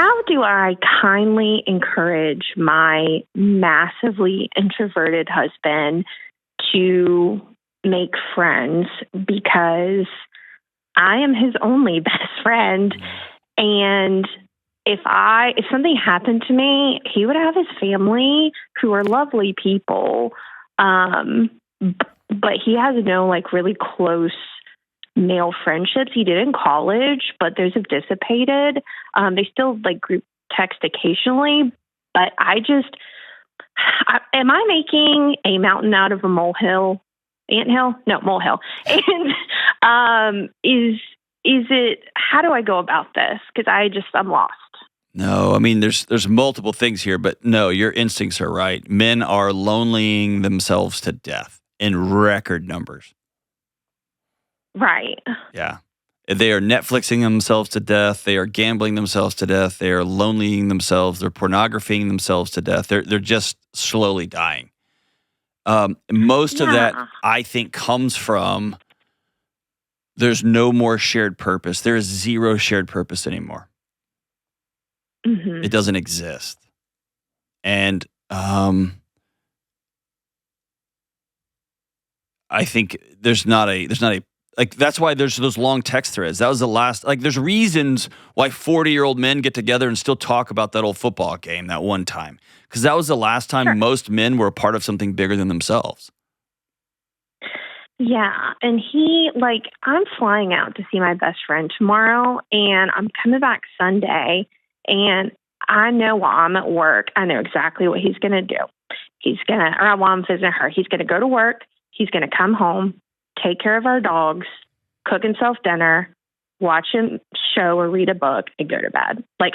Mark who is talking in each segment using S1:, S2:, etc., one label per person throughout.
S1: how do I kindly encourage my massively introverted husband to make friends, because I am his only best friend, and if something happened to me, he would have his family who are lovely people, but he has no like really close male friendships. He did in college, but those have dissipated. They still like group text occasionally, but am I making a mountain out of a molehill? Anthill? No, molehill. And is it? How do I go about this? Because I'm lost.
S2: No, I mean, there's multiple things here, but no, your instincts are right. Men are lonelying themselves to death in record numbers.
S1: Right.
S2: Yeah. They are Netflixing themselves to death. They are gambling themselves to death. They are lonelying themselves. They're pornographying themselves to death. They're just slowly dying. Most of that, I think, comes from there's no more shared purpose. There is zero shared purpose anymore.
S1: Mm-hmm.
S2: It doesn't exist. And I think there's not a like, that's why there's those long text threads. That was the last, like, there's reasons why 40-year-old men get together and still talk about that old football game that one time. Because that was the last time most men were a part of something bigger than themselves.
S1: Yeah. And I'm flying out to see my best friend tomorrow, and I'm coming back Sunday, and I know while I'm at work, I know exactly what he's going to do. While I'm visiting her, he's going to go to work. He's going to come home, take care of our dogs, cook himself dinner, watch a show or read a book, and go to bed. Like,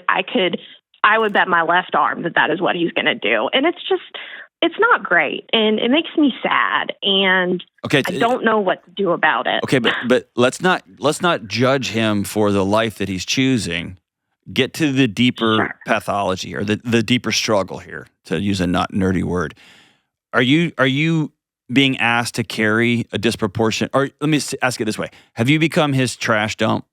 S1: I would bet my left arm that is what he's going to do. And it's not great. And it makes me sad. And I don't know what to do about it.
S2: Okay. But let's not judge him for the life that he's choosing. Get to the deeper pathology, or the deeper struggle here, to use a not nerdy word. Are you being asked to carry a disproportionate, or let me ask it this way. Have you become his trash dump?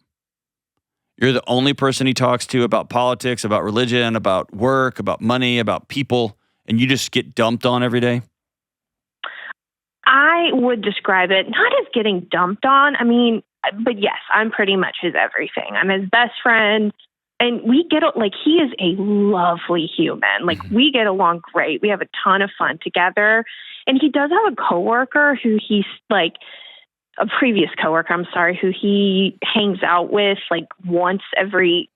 S2: You're the only person he talks to about politics, about religion, about work, about money, about people, and you just get dumped on every day?
S1: I would describe it not as getting dumped on. I mean, but yes, I'm pretty much his everything. I'm his best friend. And we get, like, he is a lovely human. Like, we get along great. We have a ton of fun together. And he does have a coworker who he's like, a previous coworker, who he hangs out with like once every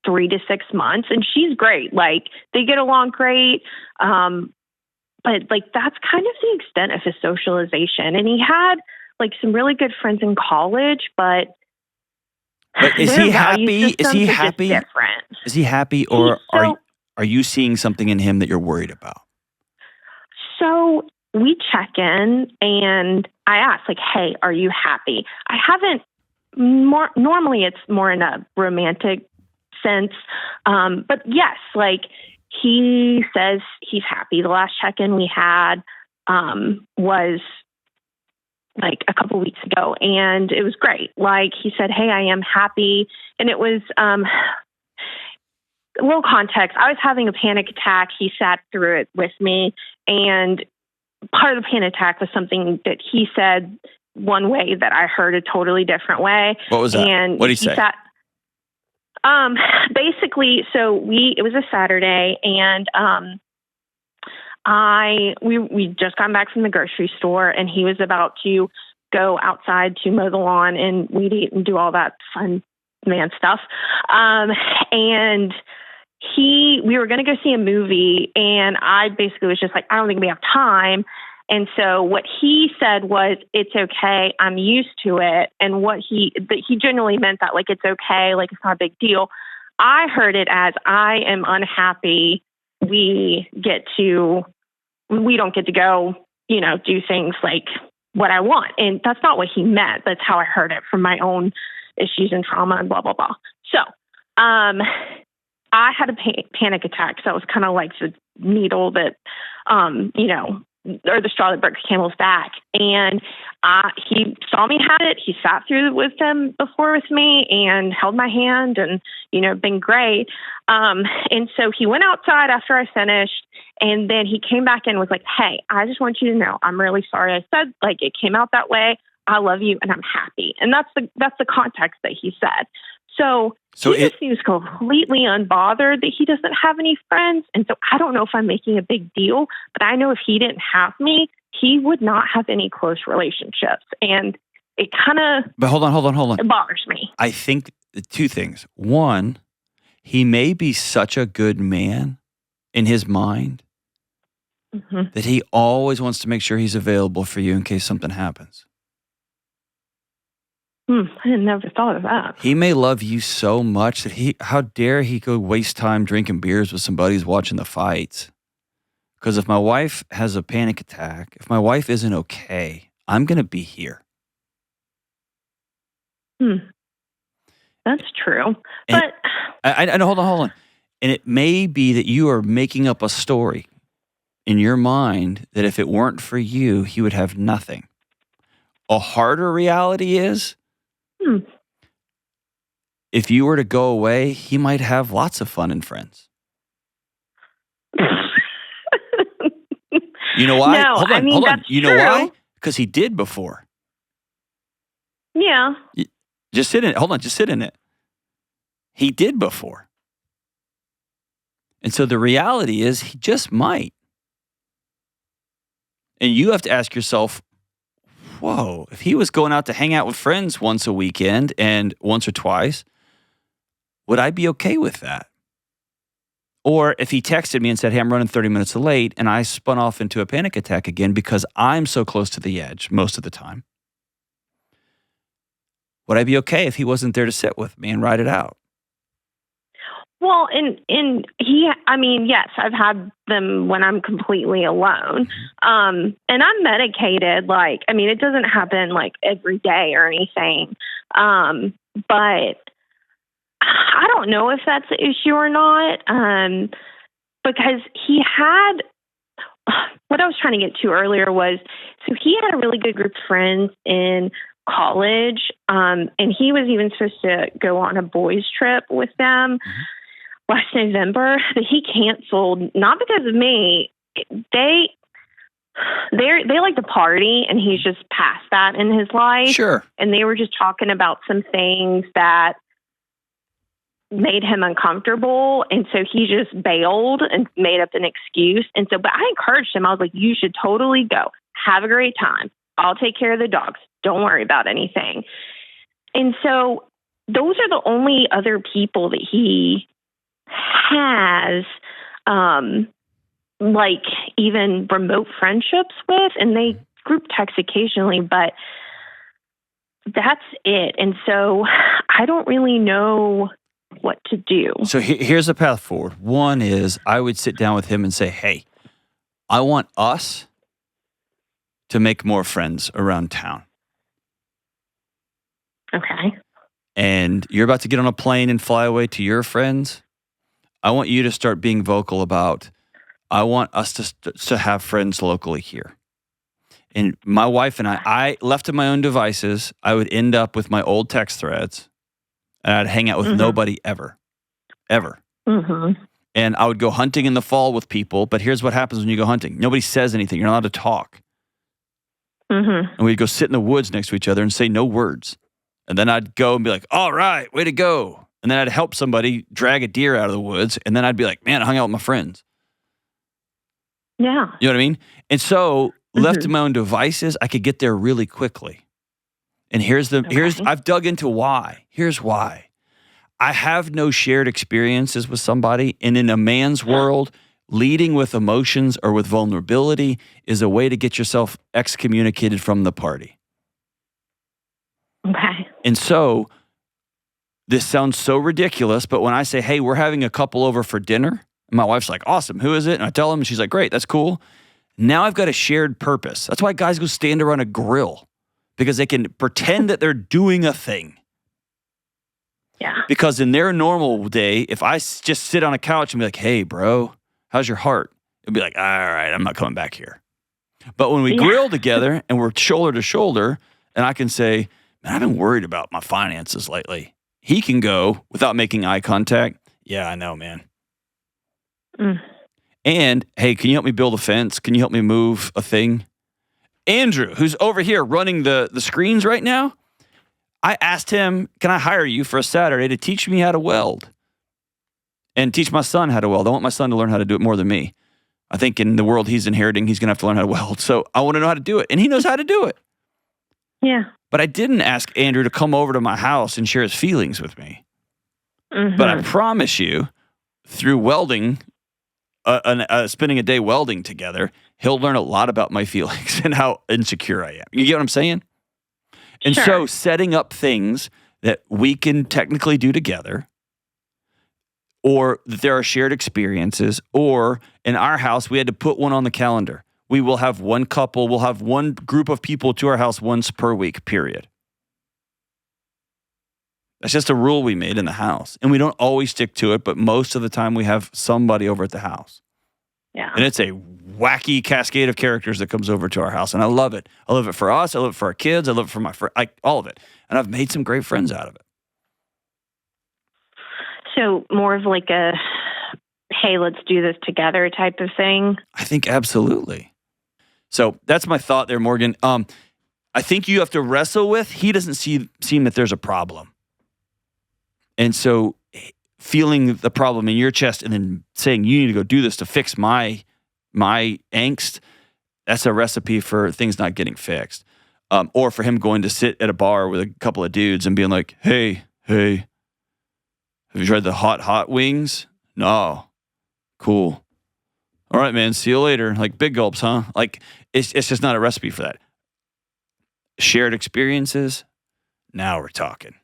S1: 3 to 6 months. And she's great. Like, they get along great. But like, that's kind of the extent of his socialization. And he had like some really good friends in college, but
S2: is he happy? Is he happy?
S1: Different.
S2: Is he happy, or are you seeing something in him that you're worried about?
S1: So we check in, and I ask, like, hey, are you happy? I haven't normally it's more in a romantic sense. But yes, like, he says he's happy. The last check-in we had was like a couple weeks ago, and it was great. Like, he said, hey, I am happy. And it was a little context. I was having a panic attack. He sat through it with me, and part of the panic attack was something that he said one way that I heard a totally different way.
S2: What was that?
S1: And
S2: what did he say?
S1: Basically, it was a Saturday, and we just got back from the grocery store, and he was about to go outside to mow the lawn and weed eat and do all that fun man stuff. And we were going to go see a movie, and I basically was just like, I don't think we have time. And so what he said was, it's okay, I'm used to it. And he genuinely meant that, like, it's okay, like, it's not a big deal. I heard it as, I am unhappy we don't get to go, do things like what I want. And that's not what he meant. That's how I heard it from my own issues and trauma and blah, blah, blah. So I had a panic attack. So it was kind of like the needle that, or the straw that broke the camel's back. And he saw me had it. He sat through the wisdom before with me and held my hand and, been great. And so he went outside after I finished, and then he came back in and was like, hey, I just want you to know, I'm really sorry I said, like, it came out that way. I love you and I'm happy. And that's the context that he said. So he just seems completely unbothered that he doesn't have any friends. And so I don't know if I'm making a big deal, but I know if he didn't have me, he would not have any close relationships. And it kind of...
S2: But hold on.
S1: It bothers me.
S2: I think two things. One, he may be such a good man in his mind that he always wants to make sure he's available for you in case something happens.
S1: I never thought of that.
S2: He may love you so much that how dare he go waste time drinking beers with some buddies watching the fights? Because if my wife has a panic attack, if my wife isn't okay, I'm going to be here.
S1: That's true.
S2: And
S1: but
S2: I know, hold on. And it may be that you are making up a story in your mind that if it weren't for you, he would have nothing. A harder reality is, if you were to go away, he might have lots of fun and friends. You know why?
S1: No,
S2: hold on. You
S1: true.
S2: know why? Because he did before.
S1: Yeah.
S2: Just sit in it. Hold on. Just sit in it. He did before. And so the reality is he just might. And you have to ask yourself, whoa, if he was going out to hang out with friends once a weekend and once or twice, would I be okay with that? Or if he texted me and said, hey, I'm running 30 minutes late, and I spun off into a panic attack again because I'm so close to the edge most of the time, would I be okay if he wasn't there to sit with me and ride it out?
S1: Well, yes, I've had them when I'm completely alone. And I'm medicated. It doesn't happen like every day or anything. But I don't know if that's an issue or not. Because he had, what I was trying to get to earlier was, so he had a really good group of friends in college. And he was even supposed to go on a boys trip with them last November that he canceled, not because of me. They like to party, and he's just past that in his life.
S2: Sure. And
S1: they were just talking about some things that made him uncomfortable, and so he just bailed and made up an excuse. And so, but I encouraged him. I was like, you should totally go. Have a great time. I'll take care of the dogs. Don't worry about anything. And so those are the only other people that he has, even remote friendships with, and they group text occasionally, but that's it. And so I don't really know what to do.
S2: So here's a path forward. One is I would sit down with him and say, hey, I want us to make more friends around town.
S1: Okay.
S2: And you're about to get on a plane and fly away to your friends. I want you to start being vocal about, I want us to have friends locally here. And my wife and I left to my own devices, I would end up with my old text threads, and I'd hang out with nobody ever. And I would go hunting in the fall with people, but here's what happens when you go hunting. Nobody says anything. You're not allowed to talk. And we'd go sit in the woods next to each other and say no words. And then I'd go and be like, all right, way to go. And then I'd help somebody drag a deer out of the woods. And then I'd be like, man, I hung out with my friends.
S1: Yeah.
S2: You know what I mean? And so left to my own devices, I could get there really quickly. And I've dug into why. Here's why. I have no shared experiences with somebody. And in a man's world, leading with emotions or with vulnerability is a way to get yourself excommunicated from the party.
S1: Okay.
S2: And so this sounds so ridiculous, but when I say, hey, we're having a couple over for dinner, and my wife's like, awesome, who is it? And I tell them, and she's like, great, that's cool. Now I've got a shared purpose. That's why guys go stand around a grill, because they can pretend that they're doing a thing.
S1: Yeah.
S2: Because in their normal day, if I just sit on a couch and be like, hey, bro, how's your heart? It'd be like, all right, I'm not coming back here. But when we grill together and we're shoulder to shoulder, and I can say, man, I've been worried about my finances lately. He can go without making eye contact. Yeah, I know, man. And, hey, can you help me build a fence? Can you help me move a thing? Andrew, who's over here running the screens right now, I asked him, can I hire you for a Saturday to teach me how to weld? And teach my son how to weld. I want my son to learn how to do it more than me. I think in the world he's inheriting, he's going to have to learn how to weld. So I want to know how to do it. And he knows how to do it.
S1: Yeah.
S2: But I didn't ask Andrew to come over to my house and share his feelings with me. But I promise you, through welding, spending a day welding together, he'll learn a lot about my feelings and how insecure I am. You get what I'm saying? And so setting up things that we can technically do together, or that there are shared experiences, or in our house, we had to put one on the calendar. We will have one couple, we'll have one group of people to our house once per week, period. That's just a rule we made in the house. And we don't always stick to it, but most of the time we have somebody over at the house.
S1: Yeah.
S2: And it's a wacky cascade of characters that comes over to our house. And I love it. I love it for us. I love it for our kids. I love it for my friends, all of it. And I've made some great friends out of it.
S1: So more of like a, hey, let's do this together type of thing?
S2: I think absolutely. So that's my thought there, Morgan. I think you have to wrestle with, he doesn't seem that there's a problem. And so feeling the problem in your chest and then saying, you need to go do this to fix my angst, that's a recipe for things not getting fixed. Or for him going to sit at a bar with a couple of dudes and being like, hey, have you tried the hot wings? No. Cool. All right, man, see you later. Like big gulps, huh? Like it's just not a recipe for that. Shared experiences. Now we're talking.